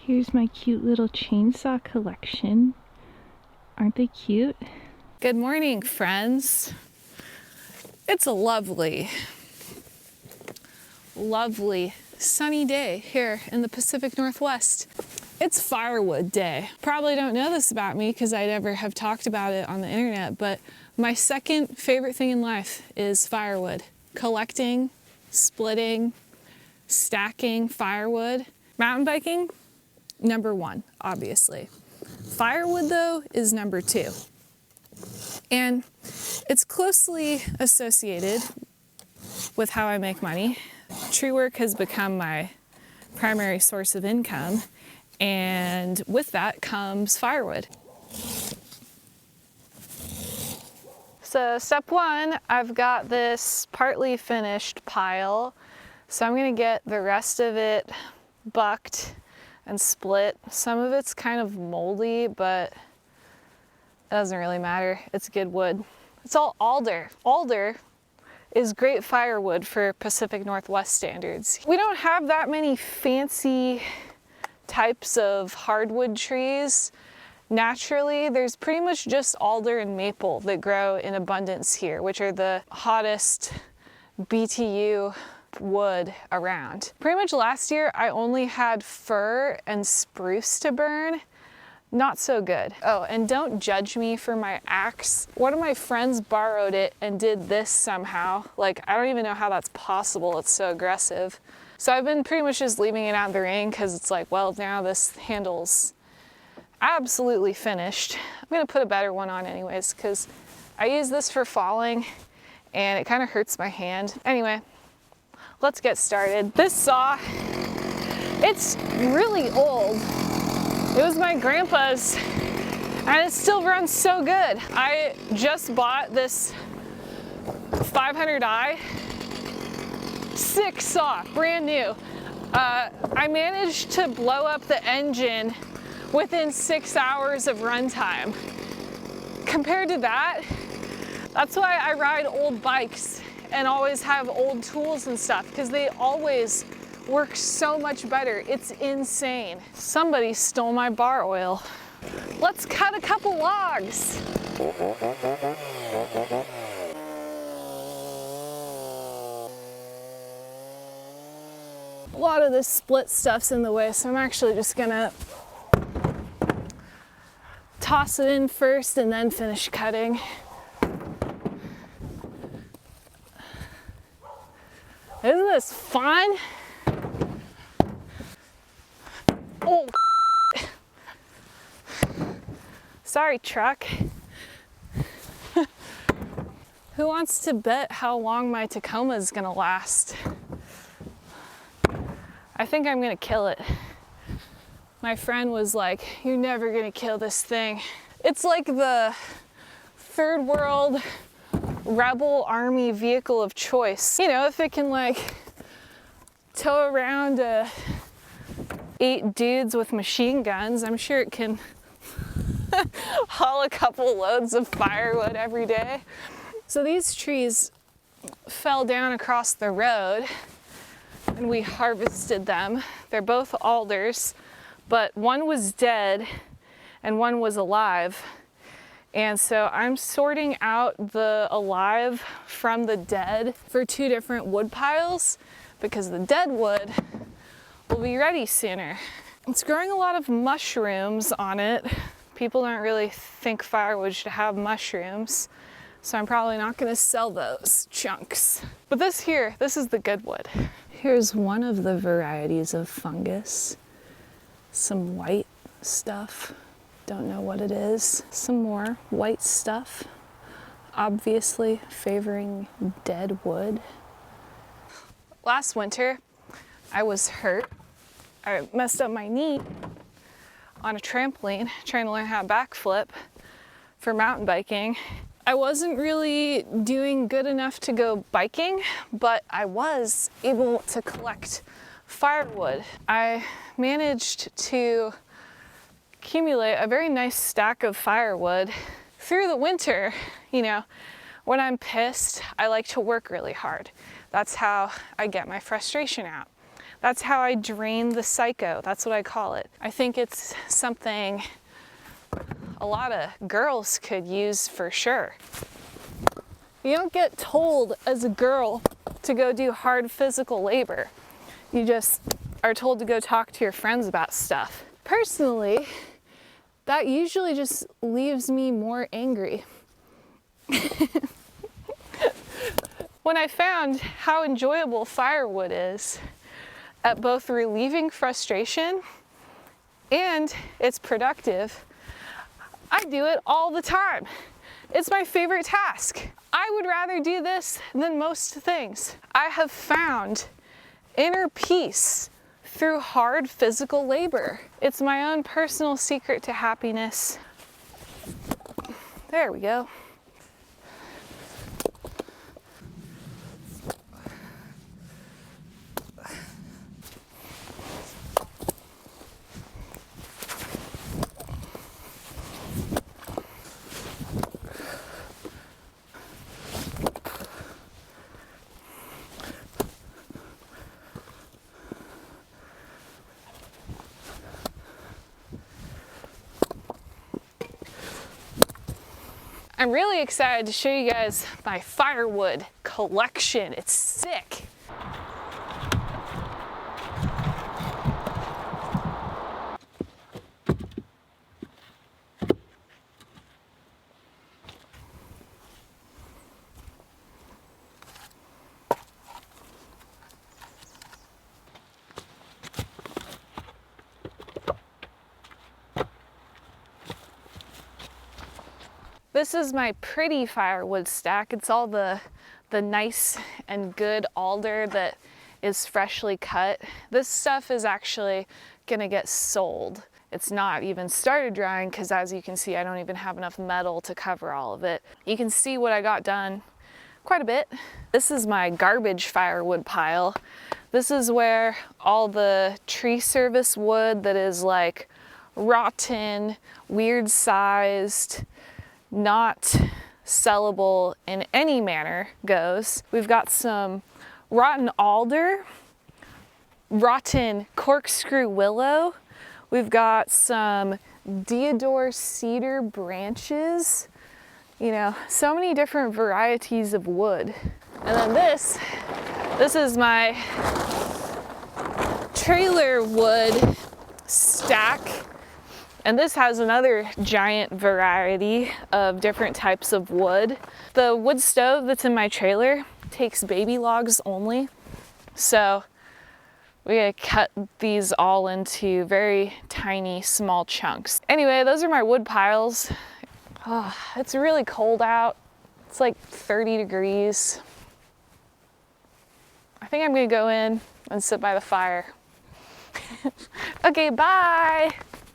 Here's my cute little chainsaw collection. Aren't they cute? Good morning, friends. It's a lovely sunny day here in the Pacific Northwest. It's Firewood Day. Probably don't know this about me because I never have talked about it on the internet, but my second favorite thing in life is firewood. Collecting, splitting, stacking firewood. Mountain biking, number one, obviously. Firewood, though, is number two. And it's closely associated with how I make money. Tree work has become my primary source of income, and with that comes firewood. So step one, I've got this partly finished pile, so I'm gonna get the rest of it bucked and split. Some of it's kind of moldy, but it doesn't really matter. It's good wood. It's all alder. Alder is great firewood for Pacific Northwest standards. We don't have that many fancy types of hardwood trees. Naturally, there's pretty much just alder and maple that grow in abundance here, which are the hottest BTU wood around. Pretty much last year, I only had fir and spruce to burn. Not so good. Oh, and don't judge me for my axe. One of my friends borrowed it and did this somehow. Like, I don't even know how that's possible. It's so aggressive. So I've been pretty much just leaving it out in the rain because it's like, well, now this handle's absolutely finished. I'm gonna put a better one on anyways because I use this for falling and it kind of hurts my hand. Anyway, let's get started. This saw, it's really old. It was my grandpa's and it still runs so good. I just bought this 500i, sick saw, brand new. I managed to blow up the engine within 6 hours of runtime. Compared to that, that's why I ride old bikes and always have old tools and stuff, because they always work so much better. It's insane. Somebody stole my bar oil. Let's cut a couple logs. A lot of this split stuff's in the way, so I'm actually just gonna toss it in first and then finish cutting. Isn't this fun? Oh, sorry, truck. Who wants to bet how long my Tacoma is gonna last? I think I'm gonna kill it. My friend was like, "You're never gonna kill this thing." It's like the third world rebel army vehicle of choice. You know, if it can like tow around 8 dudes with machine guns, I'm sure it can haul a couple loads of firewood every day. So these trees fell down across the road and we harvested them. They're both alders, but one was dead and one was alive. And so I'm sorting out the alive from the dead for 2 different wood piles because the dead wood will be ready sooner. It's growing a lot of mushrooms on it. People don't really think firewood should have mushrooms, so I'm probably not gonna sell those chunks. But this here, this is the good wood. Here's one of the varieties of fungus. Some white stuff. Don't know what it is. Some more white stuff, obviously favoring dead wood. Last winter, I was hurt. I messed up my knee on a trampoline trying to learn how to backflip for mountain biking. I wasn't really doing good enough to go biking, but I was able to collect firewood. I managed to accumulate a very nice stack of firewood through the winter. You know, when I'm pissed, I like to work really hard. That's how I get my frustration out. That's how I drain the psycho. That's what I call it. I think it's something a lot of girls could use for sure. You don't get told as a girl to go do hard physical labor. You just are told to go talk to your friends about stuff. Personally, that usually just leaves me more angry. When I found how enjoyable firewood is at both relieving frustration and it's productive, I do it all the time. It's my favorite task. I would rather do this than most things. I have found inner peace through hard physical labor. It's my own personal secret to happiness. There we go. I'm really excited to show you guys my firewood collection. It's sick. This is my pretty firewood stack. It's all the nice and good alder that is freshly cut. This stuff is actually gonna get sold. It's not even started drying because, as you can see, I don't even have enough metal to cover all of it. You can see what I got done quite a bit. This is my garbage firewood pile. This is where all the tree service wood that is like rotten, weird sized, not sellable in any manner goes. We've got some rotten alder, rotten corkscrew willow. We've got some deodar cedar branches. You know, so many different varieties of wood. And then this is my trailer wood stack. And this has another giant variety of different types of wood. The wood stove that's in my trailer takes baby logs only. So we gotta cut these all into very tiny, small chunks. Anyway, those are my wood piles. Oh, it's really cold out. It's like 30 degrees. I think I'm gonna go in and sit by the fire. Okay, bye.